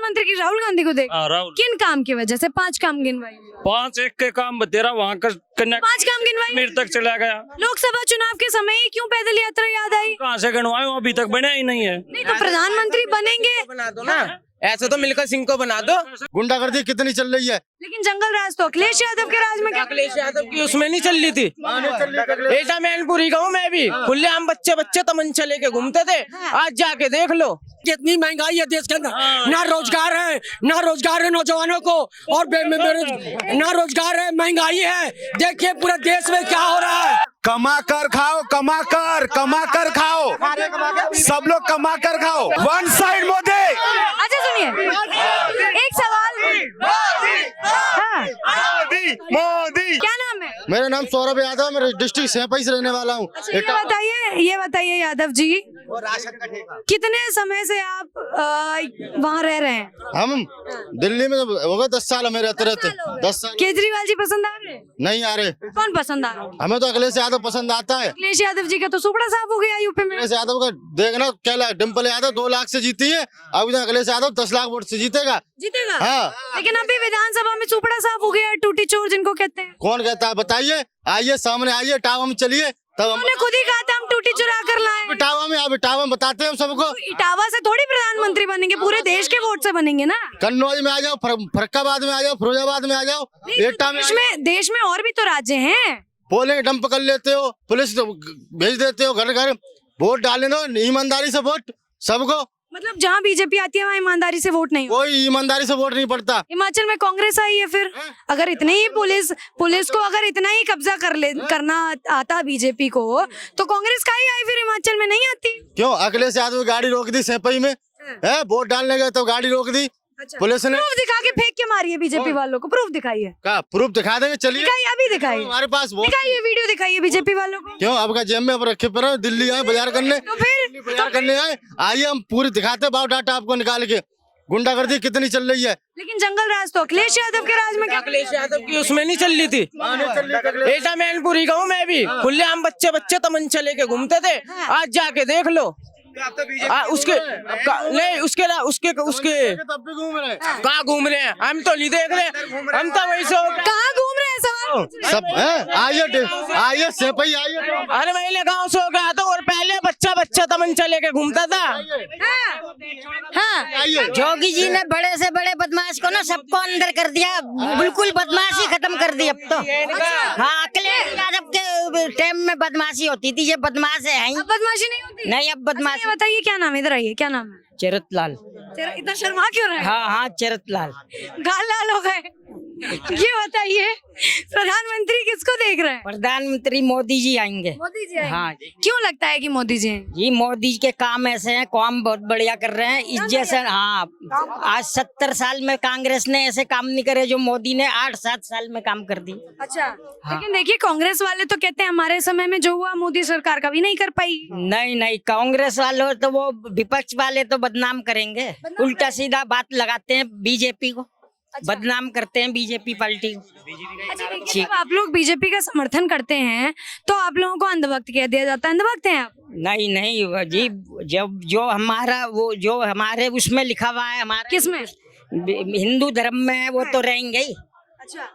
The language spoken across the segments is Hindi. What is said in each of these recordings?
प्रधानमंत्री की राहुल गांधी को देख? राहुल किन काम की वजह से? 5 काम गिनवाइए। 5 एक के काम बतेरा वहाँ का कन्या 5 काम गिनवाइए। कश्मीर तक चला गया। लोकसभा चुनाव के समय ही क्यों पैदल यात्रा याद आई? कहाँ से गणवाए अभी तक बना ही नहीं है। नहीं तो प्रधानमंत्री बनेंगे, बना दो ना, ऐसे तो मिल्खा सिंह को बना दो। गुंडागर्दी कितनी चल रही है? लेकिन जंगल राज तो अखिलेश यादव के राज में। अखिलेश यादव की उसमें नहीं चल रही थी। एटा मैनपुरी का हूँ मैं भी, खुलेआम बच्चे तमंचा लेके घूमते थे, आज जाके देख लो कितनी महंगाई है देश के अंदर, ना रोजगार है नौजवानों को, और ना रोजगार है, महंगाई है। देखिए पूरे देश में क्या हो रहा है। कमा कर खाओ, कमा कर खाओ, सब लोग कमा कर खाओ। One side Modi. अच्छा सुनिए, एक सवाल। हाँ। मोदी। क्या नाम है? मेरा नाम सौरभ यादव, मैं डिस्ट्रिक्ट सेपई से रहने वाला हूँ। ये बताइए यादव जी, कितने समय से आप वहाँ रह रहे हैं? हम दिल्ली में हो गए 10 साल हमें रहते 10 साल। केजरीवाल जी पसंद आ रहे हैं? नहीं आ रहे। कौन पसंद आ रहा है? हमें तो अखिलेश यादव पसंद आता है। अखिलेश यादव जी का तो सुपड़ा साफ हो गया यूपी में। अखिलेश यादव का देखना क्या, डिम्पल यादव 2 लाख से जीती है, अब अखिलेश यादव 10 लाख वोट से जीतेगा। हाँ, लेकिन अभी विधानसभा में सुपड़ा साफ हो गया, टूटी चोर जिनको कहते हैं। कौन कहता है? बताइए, आइए सामने आइए, टावा में चलिए, तब उन्होंने खुद ही कहा था हम टूटी चुरा कर लाए। टावा में बताते हैं हम सबको। इटावा से थोड़ी प्रधानमंत्री बनेंगे, पूरे देश के वोट से बनेंगे ना। कन्नौज में आ जाओ, फरक्काबाद में आ जाओ, फिरोजाबाद में आ जाओ, एटा में। देश में और भी तो राज्य हैं। पोलिंग डंप कर लेते हो, पुलिस भेज देते हो घर घर, वोट डालने दो ईमानदारी से, वोट सबको। मतलब जहाँ बीजेपी आती है वहाँ ईमानदारी से वोट नहीं, कोई ईमानदारी से वोट नहीं पड़ता। हिमाचल में कांग्रेस आई है, फिर अगर इतने ही पुलिस को अगर इतना ही कब्जा करना आता बीजेपी को, तो कांग्रेस का ही आई फिर हिमाचल में नहीं आती क्यों? अखिलेश यादव गाड़ी रोक दी सेपई में, वोट डालने गए तो गाड़ी रोक दी पुलिस ने। प्रूफ दिखा के फेंक के मारिए बीजेपी वालों को, प्रूफ दिखाइए। क्या प्रूफ दिखा देंगे? चलिए अभी दिखाइए, हमारे पास दिखाइए, वीडियो दिखाइए बीजेपी वालों को। क्यों? आपका जेब में अब रखे पर दिल्ली आए बाजार करने, तो फिर बाजार करने आए, आइए हम पूरी दिखाते बायो डाटा आपको निकाल के, गुंडागर्दी कितनी चल रही है। लेकिन जंगल राज तो अखिलेश यादव के राज में। अखिलेश यादव की उसमें नहीं चल रही थी। एटा मैनपुरी का हूँ मैं भी, खुलेआम बच्चे तमंचा लेके घूमते थे, आज जाके देख लो। उसके नहीं, उसके तब भी घूम रहे, कहाँ घूम रहे हैं? हम तो नहीं देख रहे, हम तो वही से कहाँ घूम रहे हैं सवाल? सब आइए सेपई आइए। अरे मैं गाँव से हो गया था, और पहले बच्चा तमंचा लेके घूमता था। हाँ। जोगी जी ने बड़े से बड़े बदमाश को ना सबको अंदर कर दिया, बिल्कुल बदमाशी खत्म कर दी अब तो। हाँ, अखिलेश यादव के टाइम में बदमाशी होती थी, ये बदमाश है ही। अब बदमाशी नहीं होती? नहीं, अब बदमाशी। बताइए क्या नाम है, इधर आइए, क्या नाम है? चरत लाल। इतना शर्मा क्यों रहे? हाँ, चरत लाल। गाल लाल हो गए। ये बताइए, प्रधानमंत्री किसको देख रहे हैं? प्रधानमंत्री मोदी जी आएंगे। मोदी जी आएंगे? हाँ। क्यों लगता है कि मोदी जी हैं? जी मोदी के काम ऐसे हैं, काम बहुत बढ़िया कर रहे हैं। इस जैसे हाँ, आज 70 साल में कांग्रेस ने ऐसे काम नहीं करे जो मोदी ने 8-7 साल में काम कर दी। अच्छा। हाँ। लेकिन देखिए, कांग्रेस वाले तो कहते हैं हमारे समय में जो हुआ मोदी सरकार कभी नहीं कर पाई। नहीं, कांग्रेस वाले तो वो विपक्ष वाले तो बदनाम करेंगे, उल्टा सीधा बात लगाते हैं बीजेपी को। अच्छा। बदनाम करते हैं बीजेपी पार्टी को। अच्छा, देखिए, जब आप लोग बीजेपी का समर्थन करते हैं तो आप लोगों को अंधभक्त कह दिया जाता है। अंधभक्त हैं आप? नहीं जी, जब जो हमारे उसमें लिखा हुआ है, हमारे किसमें? हिंदू धर्म में, वो तो रहेंगे ही। अच्छा।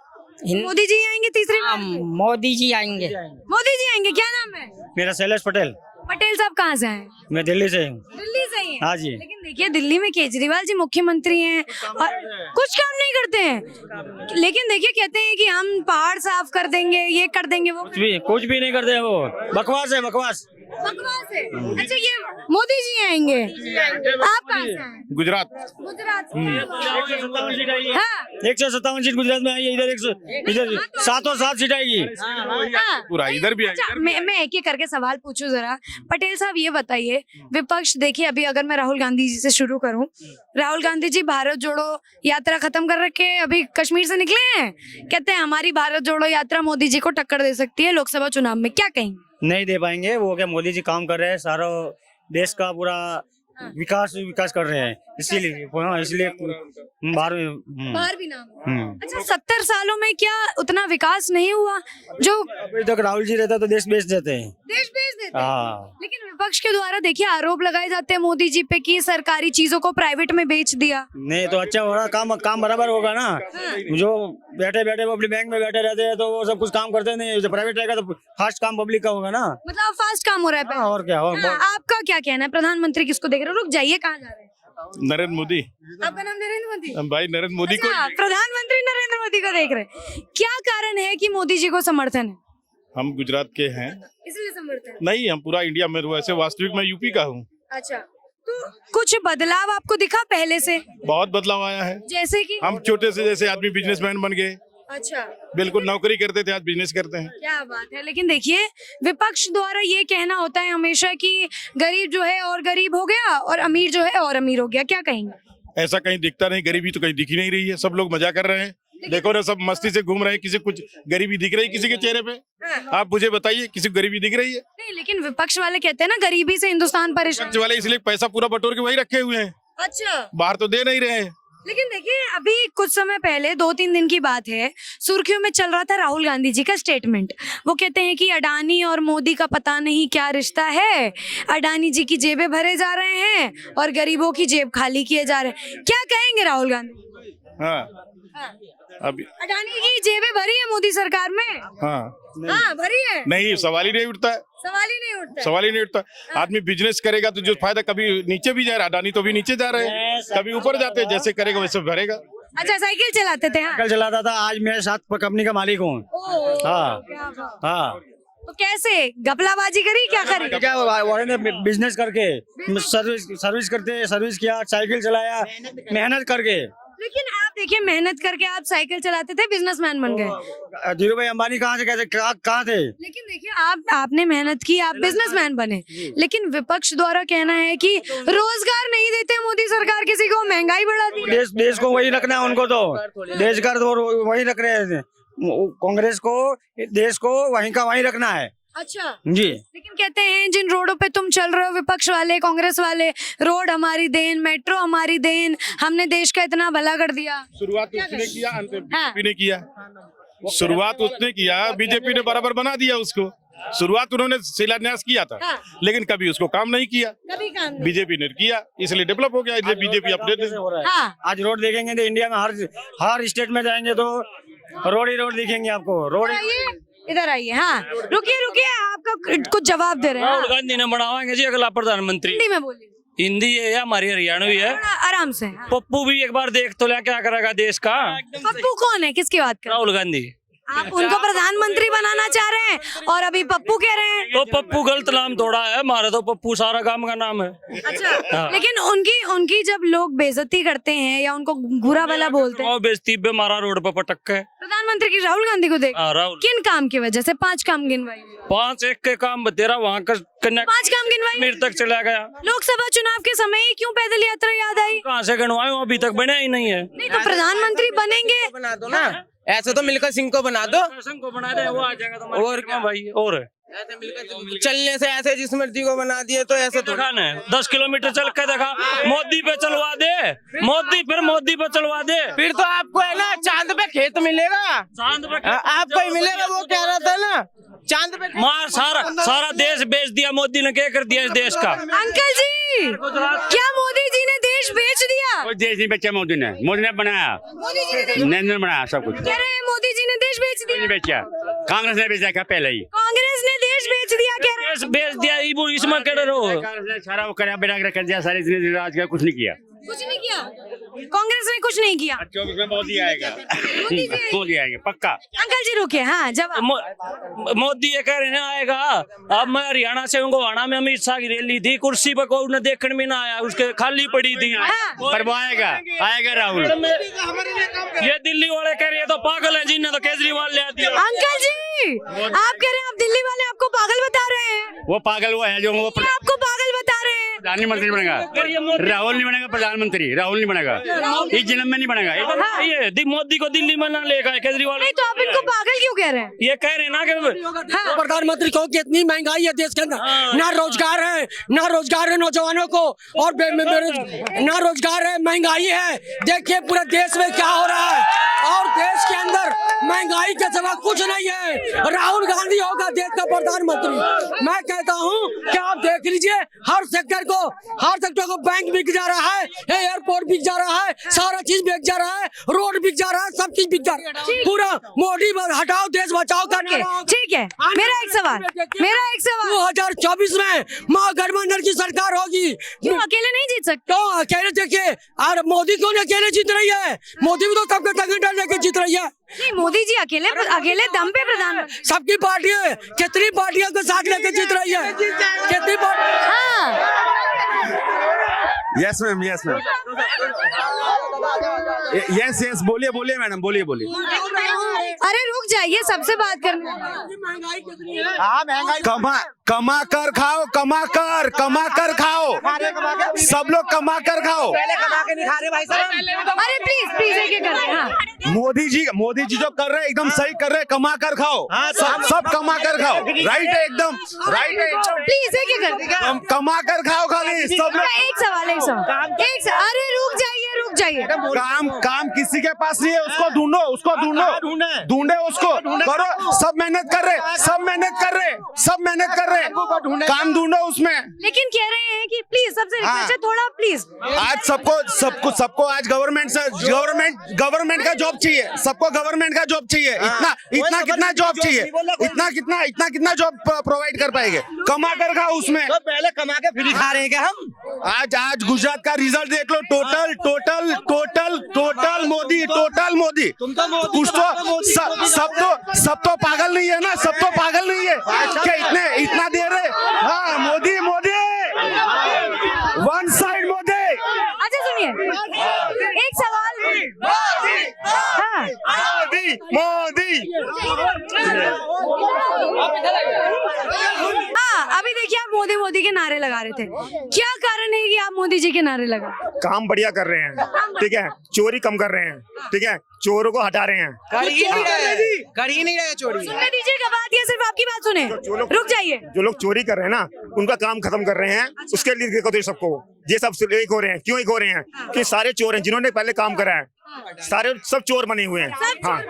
मोदी जी आएंगे तीसरी बार? मोदी जी आएंगे। मोदी जी आएंगे। क्या नाम है? मेरा शैलेश पटेल। पटेल साहब कहाँ से हैं? मैं दिल्ली से हूँ। दिल्ली से ही हैं? हाँ जी। लेकिन देखिए, दिल्ली में केजरीवाल जी मुख्यमंत्री हैं और कुछ काम नहीं करते हैं। लेकिन देखिए, कहते हैं कि हम पहाड़ साफ कर देंगे, ये कर देंगे, वो कुछ भी नहीं करते, वो बकवास है, बकवास। बकवास है। अच्छा, ये मोदी जी आएंगे। आप कहाँ से हैं? गुजरात। गुजरात। 157 सीट आएगी। हाँ। 157 सीट गुजरात में आई है, इधर 7 सीट आएगी। पूरा इधर भी अच्छा, मैं एक एक करके सवाल पूछूं जरा। पटेल साहब, ये बताइए, विपक्ष देखिए, अभी अगर मैं राहुल गांधी जी से शुरू करूं, राहुल गांधी जी भारत जोड़ो यात्रा खत्म कर रखे, अभी कश्मीर से निकले हैं, कहते हैं हमारी भारत जोड़ो यात्रा मोदी जी को टक्कर दे सकती है लोकसभा चुनाव में, क्या कहेंगे? नहीं दे पाएंगे। वो क्या, मोदी जी काम कर रहे हैं, सारा देश का पूरा विकास कर रहे हैं। इसीलिए इसलिए बाहर बाहर भी नाम है। अच्छा 70 सालों में क्या उतना विकास नहीं हुआ जो अभी तक राहुल जी रहता तो देश बेच देते हैं। देश बेच देते हैं? हाँ लेकिन विपक्ष के द्वारा देखिए आरोप लगाए जाते हैं मोदी जी पे कि सरकारी चीजों को प्राइवेट में बेच दिया। नहीं तो अच्छा हो रहा, काम बराबर होगा ना। जो बैठे बैठे वो अपने बैंक में बैठे रहते हैं तो वो सब कुछ काम करते नहीं, जो प्राइवेट रहेगा तो फास्ट काम पब्लिक का होगा ना। मतलब फास्ट काम हो रहा है। हाँ, और क्या और हाँ, आपका क्या कहना है? प्रधानमंत्री किसको देख रहे हो? रुक जाइए, कहाँ जा रहे हैं? नरेंद्र मोदी। आपका नाम नरेंद्र मोदी? भाई नरेंद्र मोदी को अच्छा, प्रधानमंत्री नरेंद्र मोदी को देख रहे हैं। क्या कारण है कि मोदी जी को समर्थन है? हम गुजरात के हैं, इसलिए समर्थन? नहीं हम पूरा इंडिया में, वैसे वास्तविक मैं यूपी का हूँ। अच्छा, तो कुछ बदलाव आपको दिखा पहले से? बहुत बदलाव आया है। जैसे कि हम छोटे से जैसे आदमी बिजनेसमैन बन गए, अच्छा, बिल्कुल नौकरी करते थे, आज बिजनेस करते हैं। क्या बात है। लेकिन देखिए विपक्ष द्वारा ये कहना होता है हमेशा कि गरीब जो है और गरीब हो गया और अमीर जो है और अमीर हो गया। क्या कहेंगे? ऐसा कहीं दिखता नहीं, गरीबी तो कहीं दिख ही नहीं रही है। सब लोग मजा कर रहे हैं, देखो ना, सब मस्ती से घूम रहे हैं। किसी कुछ गरीबी दिख रही है किसी के चेहरे पे? आप मुझे बताइए, किसी को गरीबी दिख रही है? नहीं, लेकिन विपक्ष वाले कहते हैं ना गरीबी से हिंदुस्तान परेशान। वाले इसलिए पैसा पूरा बटोर के वही रखे हुए हैं, अच्छा, बाहर तो दे नहीं रहे हैं। लेकिन देखिए अभी कुछ समय पहले 2-3 दिन की बात है, सुर्खियों में चल रहा था राहुल गांधी जी का स्टेटमेंट। वो कहते हैं कि अडानी और मोदी का पता नहीं क्या रिश्ता है, अडानी जी की जेबें भरे जा रहे हैं और गरीबों की जेब खाली किए जा रहे हैं। क्या कहेंगे राहुल गांधी? हाँ अभी अडानी की जेबें भरी है मोदी सरकार में? हाँ भरी है। नहीं, सवाल ही नहीं उठता है, सवाल ही नहीं उठता। सवाल ही नहीं उठता। आदमी बिजनेस करेगा तो जो फायदा, कभी नीचे भी जा रहा है, अडानी तो भी नीचे जा रहे हैं, कभी ऊपर जाते हैं, जैसे करेगा वैसे भरेगा। अच्छा, साइकिल चलाते थे? हाँ? कल चलाता था, आज मैं 7 कंपनी का मालिक हूँ। हाँ हाँ, तो कैसे घपलाबाजी करी, क्या करी? क्या वाले ने बिजनेस करके सर्विस करते, सर्विस किया, साइकिल चलाया, मेहनत करके। लेकिन आप देखिए मेहनत करके आप साइकिल चलाते थे, बिजनेसमैन बन गए। धीरू भाई अंबानी कहाँ से कैसे कहाँ थे? लेकिन देखिए आपने मेहनत की, आप बिजनेसमैन बने। लेकिन विपक्ष द्वारा कहना है कि रोजगार नहीं देते मोदी सरकार किसी को, महंगाई बढ़ा दी। देश को वही रखना है उनको, तो देश का तो वही रख रहे हैं। कांग्रेस को देश को वहीं का वहीं रखना है। अच्छा जी, लेकिन कहते हैं जिन रोडों पे तुम चल रहे हो, विपक्ष वाले, कांग्रेस वाले, रोड हमारी देन, मेट्रो हमारी देन, हमने देश का इतना भला कर दिया। शुरुआत उसने किया, अंत हाँ। बीजेपी ने किया। शुरुआत उसने किया, बीजेपी ने बराबर बना दिया उसको। शुरुआत उन्होंने शिलान्यास किया था, हाँ। लेकिन कभी उसको काम नहीं किया, कभी काम नहीं। बीजेपी ने किया, इसलिए डेवलप हो गया। इसलिए बीजेपी अपने हो रहा है। हाँ। आज रोड देखेंगे तो इंडिया में हर स्टेट में जाएंगे तो रोड ही रोड दिखेंगे आपको। रोड इधर आइए। हाँ रुकिए, आपका कुछ जवाब दे रहे हैं। राहुल गांधी ने बनावाएंगे जी अगला प्रधानमंत्री। हिंदी में बोलिए। हिंदी है या हमारी हरियाणवी है? थोड़ा आराम से। पप्पू भी एक बार देख तो लिया क्या करेगा देश का। पप्पू कौन है, किसकी बात कर? राहुल गांधी। आप उनको प्रधानमंत्री बनाना चाह रहे हैं और अभी पप्पू कह रहे हैं। तो पप्पू गलत नाम थोड़ा है, हमारा तो पप्पू सारा काम का नाम है। अच्छा, लेकिन उनकी जब लोग बेइज्जती करते हैं या उनको बुरा भला बोलते हैं, बेइज्जती पे मारा रोड पे पटक के। प्रधानमंत्री की राहुल गांधी को देख, राहुल किन काम की वजह से? 5 काम गिनवाइए। 5 एक के काम बतेरा वहाँ का 5 काम गिनवाइए। कश्मीर तक चला गया। लोकसभा चुनाव के समय ही क्यों पैदल यात्रा याद आई? कहाँ से गणवाए, अभी तक बना ही नहीं है। नहीं तो प्रधानमंत्री बनेंगे, बना दो ना, ऐसे तो मिल्खा सिंह को बना दो। को बना दे, वो आ जाएगा तुम्हारे। और क्या भाई? और चलने से ऐसे जिस मर्जी को बना दिए तो ऐसे तो दिखाना है। 10 किलोमीटर चल के देखा, मोदी पे चलवा दे, मोदी पे चलवा दे। फिर तो आपको है ना चांद पे खेत मिलेगा। चांद पे आपको ही मिलेगा, वो कह रहा था ना चांद पे। मार सारा देश बेच दिया मोदी ने। क्या कर दिया इस देश का? अंकल जी क्या मोदी जी ने देश बेच दिया? कोई देश नहीं बेचा, मोदी ने बनाया, मोदी जी ने देश नरेंद्र ने बनाया सब कुछ। कह रहे हैं मोदी जी ने देश बेच नहीं दिया। बेचा, कांग्रेस ने बेचा क्या पहले ही? कांग्रेस ने देश बेच दिया, कह रहे हैं। देश बेच दिया, इसमें कह रहे हो। कांग्रेस ने सारा वो कराया, बेड़ा कर दिया, सारे इतने दिन राज का कुछ नहीं किया। कुछ नहीं किया, कांग्रेस ने कुछ नहीं किया। 24 में मोदी आएगा, मोदी जी आएंगे। मोदी आएंगे पक्का। अंकल जी रुकिए। हाँ जवाब। मोदी ये कह रहे हैं आएगा। अब मैं हरियाणा से हूँ, हरियाणा में अमित शाह की रैली थी, कुर्सी पर कोई उन्हें देखने में ना आया, उसके खाली पड़ी थी। हाँ। पर वो आएगा राहुल। ये दिल्ली वाले कह रहे हैं तो पागल है, जिन्हें तो केजरीवाल ले दिया। अंकल जी आप कह रहे हैं, आप दिल्ली वाले आपको पागल बता रहे हैं? वो पागल वो है जो वो आपको पागल बता रहे हैं? प्रधानमंत्री बनेगा, राहुल नहीं बनेगा प्रधानमंत्री, राहुल नहीं बनेगा, इस जन्म में नहीं बनेगा। ये मोदी को दिल्ली में ना लेगा केजरीवाल। नहीं तो आप इनको पागल क्यों कह रहे हैं? ये कह रहे हैं ना कि प्रधानमंत्री को कि इतनी महंगाई है देश के अंदर, ना रोजगार है नौजवानों को, और ना रोजगार है, महंगाई है। देखिए पूरे देश में क्या हो रहा है, और देश के अंदर महंगाई के सिवा कुछ नहीं है। राहुल गांधी होगा देश का प्रधानमंत्री। मैं कहता हूँ कि आप देख लीजिए हर सेक्टर को बैंक बिक जा रहा है, एयरपोर्ट बिक जा रहा है, सारा चीज बिक जा रहा है, रोड बिक जा रहा है, सब चीज बिक जा रहा है। पूरा मोदी हटाओ देश बचाओ करके। ठीक है, मेरा एक सवाल 2024 में महागठबंधन की सरकार होगी। क्यों अकेले नहीं जीत सकते? तो अकेले देखिए, और मोदी क्यों नहीं अकेले जीत रही है? मोदी भी तो सबके टंगे लेके जीत रही है। नहीं, मोदी जी अकेले दम पे प्रधानमंत्री। सबकी पार्टियां, कितनी पार्टियों को साथ लेके जीत रही है, कितनी पार्टी। हाँ yes ma'am, yes ma'am, yes yes, बोलिए बोलिए मैडम, बोलिए बोलिए। अरे रुक जाइए, सबसे बात करने। कमा कर खाओ, कमा कर खाओ, सब लोग कमा कर खाओ। अरे प्लीज एक करके। हाँ मोदी जी जो कर रहे हैं एकदम सही कर रहे हैं, कमा कर खाओ, सब कमा कर खाओ, राइट है, एकदम राइट है। प्लीज एक करके कमा कर खाओ खाली सब लोग। एक सवाल अरे रुक जाइए। काम किसी के पास नहीं है, उसको ढूंढो उसको करो। सब मेहनत कर रहे, काम ढूंढो उसमें। लेकिन कह रहे हैं कि प्लीज सबसे रिक्वेस्ट है, थोड़ा प्लीज। आज सबको आज गवर्नमेंट का जॉब चाहिए, सबको गवर्नमेंट का जॉब चाहिए। इतना कितना जॉब चाहिए, इतना कितना जॉब प्रोवाइड कर पाएंगे? कमा कर खाओ उसमें। तो पहले कमा के फ्री खा रहे हैं क्या हम? आज गुजरात का रिजल्ट देख लो, टोटल मोदी। तुम तो मोदी, कुछ तो सब तो पागल नहीं है ना, सब तो पागल नहीं है क्या इतना दे रहे? हाँ, मोदी वन साइड मोदी। अच्छा सुनिए, एक सवाल। हाँ मोदी। हाँ, अभी देखिए आप मोदी के नारे लगा रहे थे, क्या कारण है कि आप मोदी जी के नारे लगा? काम बढ़िया कर रहे हैं, ठीक है, चोरी कम कर रहे हैं, ठीक है, चोरों को हटा रहे हैं। कर ही नहीं रहे चोरी। सुनने दीजिएगा बात, या सिर्फ आपकी बात सुने? रुक जाइए। जो लोग चोरी कर रहे हैं ना, उनका काम खत्म कर रहे हैं। उसके लिए देखो तो सबको ये सब एक हो रहे हैं। क्यों एक हो रहे हैं? कि सारे चोर हैं, जिन्होंने पहले काम करा है, सारे सब चोर बने हुए हैं। हाँ,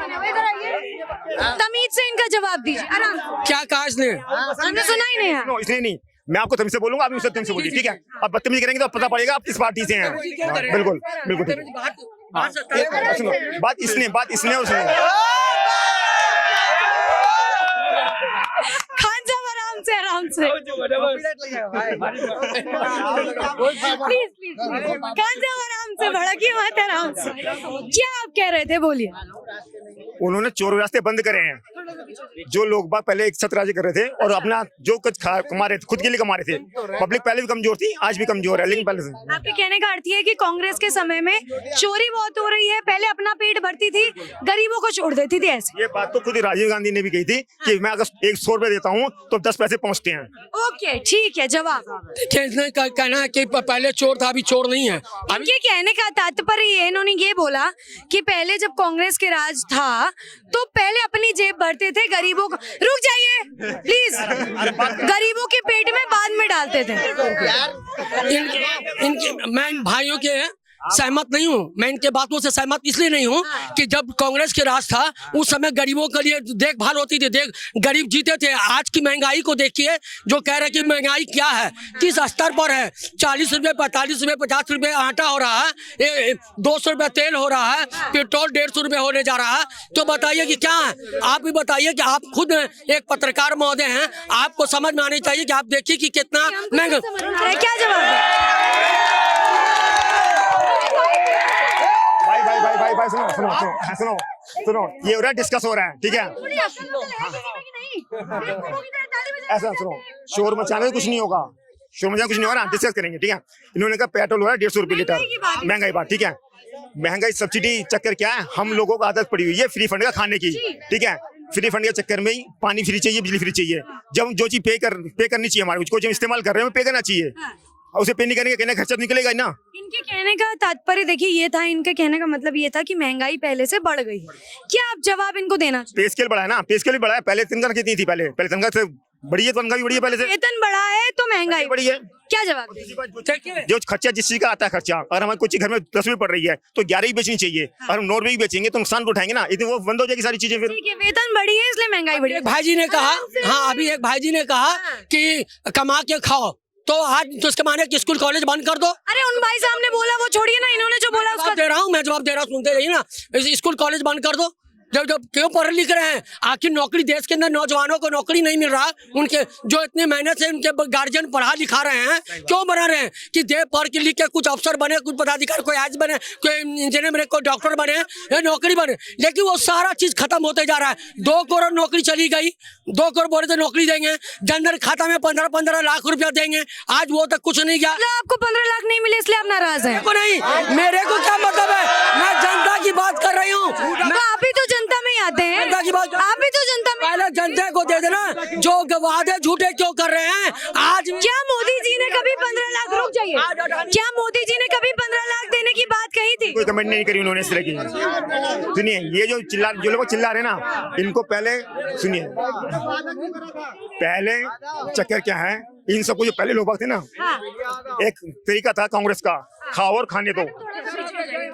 तमीज से इनका जवाब दीजिए, आराम से। क्या कहा इसने? हमने सुना ही नहीं है। इसलिए नहीं, मैं आपको तमीज से बोलूंगा, आप मुझसे तमीज से बोलिए, ठीक है? आप बदतमीजी करेंगे तो पता पड़ेगा आप किस पार्टी से हैं। बिल्कुल ठीक है। सुनो, बात इसने उसने। खान साहब आराम से प्लीज खान साहब आराम से, भड़किए मत, आराम से। क्या आप कह रहे थे, बोलिए। उन्होंने चोर रास्ते बंद करे हैं। जो लोग बाग पहले एक छतराजी कर रहे थे और अपना जो कुछ कमा रहे थे, खुद के लिए कमा रहे थे। पब्लिक पहले भी कमजोर थी, आज भी कमजोर है, लेकिन पहले से। आपके कहने का अर्थ ये है कि कांग्रेस के समय में चोरी बहुत हो रही है, पहले अपना पेट भरती थी, गरीबों को छोड़ देती थी, ऐसे? ये बात तो खुद ही राजीव गांधी ने भी कही थी कि मैं अगर 100 रुपए देता हूँ तो 10 पैसे पहुँचते हैं। ओके, ठीक है, जवाब। कहना है कि पहले चोर था, अभी चोर नहीं है। इनके कहने का तात्पर्य ये, इन्होंने ये बोला कि पहले जब कांग्रेस के राज था तो पहले अपनी जेब भरते थे, गरीबों को, रुक जाइए प्लीज, गरीबों के पेट में बाद में डालते थे। मैं भाइयों के सहमत नहीं हूँ, मैं इनके बातों से सहमत इसलिए नहीं हूँ कि जब कांग्रेस के राज था उस समय गरीबों के लिए देखभाल होती थी, गरीब जीते थे। आज की महंगाई को देखिए, जो कह रहे कि महंगाई क्या है, किस स्तर पर है। 40 रुपए, 45 रुपए, 50 रुपए आटा हो रहा है, 200 रुपए तेल हो रहा है, पेट्रोल 150 रुपए होने जा रहा है। तो बताइए कि क्या है? आप भी बताइए कि आप खुद एक पत्रकार महोदय हैं, आपको समझ में आनी चाहिए कि आप देखिए कि कितना महंगा। क्या जवाब है? भाई सुनो, ये हो रहा है, डिस्कस हो रहा है, ठीक है? ऐसा सुनो, शोर मचाने में कुछ नहीं होगा, डिस्कस करेंगे, ठीक है? इन्होंने कहा पेट्रोल हो रहा है 150 रुपए लीटर, महंगाई बात, ठीक है? महंगाई सब्सिडी चक्कर क्या है, हम लोगों को आदत पड़ी हुई है फ्री फंड का खाने की, ठीक है? फ्री फंड के चक्कर में ही पानी फ्री चाहिए, बिजली फ्री चाहिए। जब जो चीज पे करनी चाहिए, हमारे को जो इस्तेमाल कर रहे हैं पे करना चाहिए। और उसे पे नहीं करेंगे, कहने का खर्चा तो निकलेगा ही ना। इनके कहने का तात्पर्य देखिए ये था, इनके कहने का मतलब ये था कि महंगाई पहले से बढ़ गई। क्या आप जवाब इनको देना चाहिए? पे स्केल बढ़ा है ना, पे स्केल भी बढ़ा है। पहले तनख्वाह कितनी थी? पहले तनख्वाह से बढ़ी है, तनख्वाह भी बढ़ी है पहले से। वेतन बढ़ा है तो महंगाई बढ़ी है। क्या जवाब दें? जो खर्चा जिस चीज का आता है खर्चा, अगर हमारे कुछ घर में 10 रुपए पड़ रही है तो 11 ही बेचनी चाहिए। अगर हम 9 रुपए भी बेचेंगे तो नुकसान तो उठाएंगे ना, इतनी वो बंद हो जाएगी सारी चीजें फिर। ठीक है, वेतन बढ़ी है इसलिए महंगाई बढ़ी है। एक भाई जी ने कहा, हाँ अभी एक भाई जी ने कहा कि कमा के खाओ, तो आज तो उसके माने कि स्कूल कॉलेज बंद कर दो। अरे उन भाई साहब ने बोला वो छोड़िए ना, इन्होंने जो बोला उसका दे रहा हूँ, मैं जवाब दे रहा हूँ, सुनते रहिए ना। स्कूल कॉलेज बंद कर दो। जब क्यों पढ़ लिख रहे हैं? आखिर नौकरी, देश के अंदर नौजवानों को नौकरी नहीं मिल रहा, उनके जो इतने मेहनत से उनके गार्जियन पढ़ा लिखा रहे हैं, क्यों बना रहे हैं कि दे पढ़ के लिख के कुछ अफसर बने, कुछ पदाधिकारी, कोई आज बने, कोई इंजीनियर बने, कोई डॉक्टर बने या नौकरी बने। लेकिन वो सारा चीज खत्म होते जा रहा है। 2 करोड़ नौकरी चली गई, 2 करोड़ बोले तो नौकरी देंगे, जनधन खाता में 15-15 लाख रुपया देंगे, आज वो तक कुछ नहीं गया। आपको 15 लाख नहीं मिले इसलिए आप नाराज हैं? को नहीं, मेरे को क्या मतलब है, मैं जनता की बात कर रही हूँ। आप भी तो जनता में ही आते हैं, जनता की बात, आप भी तो जनता में। पहले जनता को दे देना, जो वादे झूठे क्यों कर रहे हैं। आज क्या मोदी जी ने कभी 15 लाख, रुक जाइए, क्या मोदी जी ने कभी 15 लाख देने की बात कही थी? कोई कमेंट नहीं करी उन्होंने इस तरह की। सुनिए, ये जो लोग चिल्ला रहे ना, इनको पहले सुनिए, पहले चक्कर क्या है, इन सबको जो पहले लोग थे ना, एक तरीका था कांग्रेस का, खाओ और खाने दो।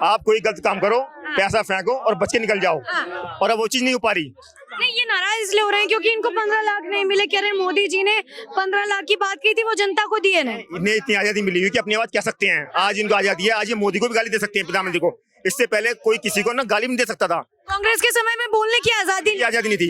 आप कोई गलत काम करो, पैसा फेंको और बच के निकल जाओ, और अब वो चीज नहीं हो पा रही। नहीं, ये नाराज इसलिए हो रहे हैं क्योंकि इनको 15 लाख नहीं मिले। कह रहे हैं मोदी जी ने 15 लाख की बात की थी, वो जनता को दिए नहीं। इन्हें इतनी आजादी मिली हुई कि अपनी आवाज कह सकते हैं। आज इनको आजादी है, आज ये मोदी को भी गाली दे सकते हैं, प्रधानमंत्री को। इससे पहले कोई किसी को ना गाली नहीं दे सकता था। कांग्रेस के समय में बोलने की आजादी नहीं थी।